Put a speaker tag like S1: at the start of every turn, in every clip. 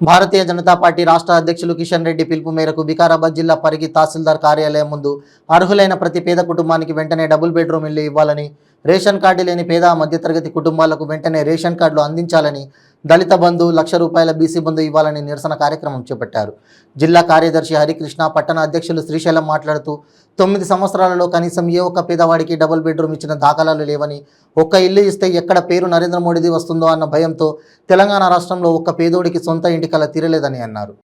S1: Bharatiya Janata party రాష్ట్ర అధ్యక్షులు కిషన్ రెడ్డి పిలుపు మేరకు వికారాబాద్ జిల్లా పరిగి తహసీల్దార్ కార్యాలయం ముందు అర్హులైన ప్రతి పేద కుటుంబానికి వెంటనే డబుల్ బెడ్రూమ్ ఇల్లు ఇవ్వాలని, రేషన్ కార్డు లేని పేద మధ్యతరగతి కుటుంబాలకు వెంటనే రేషన్ కార్డులు అందించాలని, దళిత బంధు ₹1,00,000 బీసీ బంధు ఇవ్వాలని నిరసన కార్యక్రమం చేపట్టారు. జిల్లా కార్యదర్శి హరికృష్ణ, పట్టణ అధ్యక్షులు శ్రీశైలం మాట్లాడుతూ 9 సంవత్సరాలలో కనీసం ఏ ఒక్క పేదవాడికి డబుల్ బెడ్రూమ్ ఇచ్చిన దాఖలాలు లేవని, ఒక్క ఇల్లు ఇస్తే ఎక్కడ పేరు నరేంద్ర మోడీది వస్తుందో అన్న భయంతో తెలంగాణ రాష్ట్రంలో ఒక్క పేదోడికి సొంత ఇంటి కల తీరలేదని అన్నారు.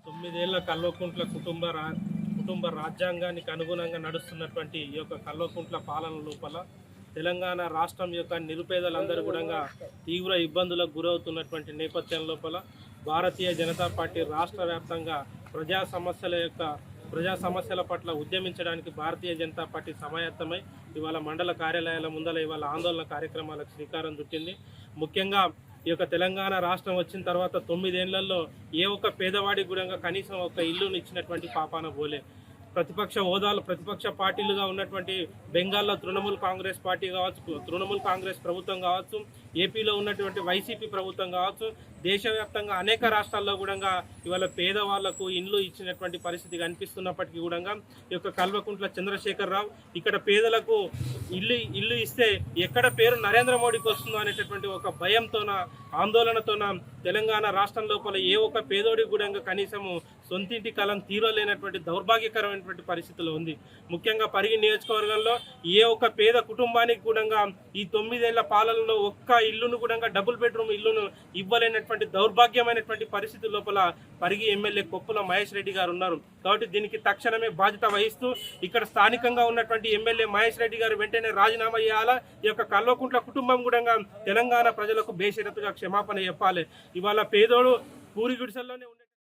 S2: 9 ఏళ్ల కల్వకుంట్ల కుటుంబ రాజ్యాంగానికి అనుగుణంగా నడుస్తున్నటువంటి ఈ యొక్క కల్వకుంట్ల పాలన లోపల తెలంగాణ రాష్ట్రం యొక్క నిరుపేదలందరూ కూడా తీవ్ర ఇబ్బందులకు గురవుతున్నటువంటి నేపథ్యం లోపల భారతీయ జనతా పార్టీ రాష్ట్ర వ్యాప్తంగా ప్రజా సమస్యల పట్ల ఉద్యమించడానికి భారతీయ జనతా పార్టీ సమాయత్తమై ఇవాళ మండల కార్యాలయాల ముందల ఇవాళ ఆందోళన కార్యక్రమాలకు శ్రీకారం చుట్టింది. ముఖ్యంగా ఈ యొక్క తెలంగాణ రాష్ట్రం వచ్చిన తర్వాత 9 ఏళ్లలో ఏ ఒక్క పేదవాడికి కూడా కనీసం ఒక ఇల్లును ఇచ్చినటువంటి పాపాన పోలే. ప్రతిపక్ష హోదాలు ప్రతిపక్ష పార్టీలుగా ఉన్నటువంటి బెంగాల్లో తృణమూల్ కాంగ్రెస్ పార్టీ కావచ్చు, తృణమూల్ కాంగ్రెస్ ప్రభుత్వం కావచ్చు, ఏపీలో ఉన్నటువంటి వైసీపీ ప్రభుత్వం కావచ్చు, దేశవ్యాప్తంగా అనేక రాష్ట్రాల్లో కూడా ఇవాళ పేదవాళ్లకు ఇండ్లు ఇచ్చినటువంటి పరిస్థితి కనిపిస్తున్నప్పటికీ కూడా ఈ యొక్క కల్వకుంట్ల చంద్రశేఖరరావు ఇక్కడ పేదలకు ఇల్లు ఇస్తే ఎక్కడ పేరు నరేంద్ర మోడీకి వస్తుందో అనేటటువంటి ఒక భయంతోన ఆందోళనతోన తెలంగాణ రాష్ట్రం లోపల ఏ ఒక్క పేదోడికి కూడా కనీసము సొంతింటి కలం తీరలేనటువంటి దౌర్భాగ్యకరమైనటువంటి పరిస్థితులు ఉంది. ముఖ్యంగా పరిగి నియోజకవర్గంలో ఏ ఒక్క పేద కుటుంబానికి కూడా ఈ 9 ఏళ్ల పాలనలో ఒక్క ఇల్లును కూడా డబుల్ బెడ్రూమ్ ఇల్లును ఇవ్వలేనటువంటి దౌర్భాగ్యమైనటువంటి పరిస్థితుల లోపల పరిగి ఎమ్మెల్యే కొప్పుల మహేష్ రెడ్డి గారు ఉన్నారు. కాబట్టి దీనికి తక్షణమే బాధ్యత వహిస్తూ ఇక్కడ స్థానికంగా ఉన్నటువంటి ఎమ్మెల్యే మహేష్ రెడ్డి గారు వెంటనే రాజీనామా చేయాలా. ఈ యొక్క కల్వకుంట్ల కుటుంబం కూడా తెలంగాణ ప్రజలకు బేషరతుగా క్షమాపణ చెప్పాలి. ఇవాళ పేదోడు పూరి గుడిసెల్లోనే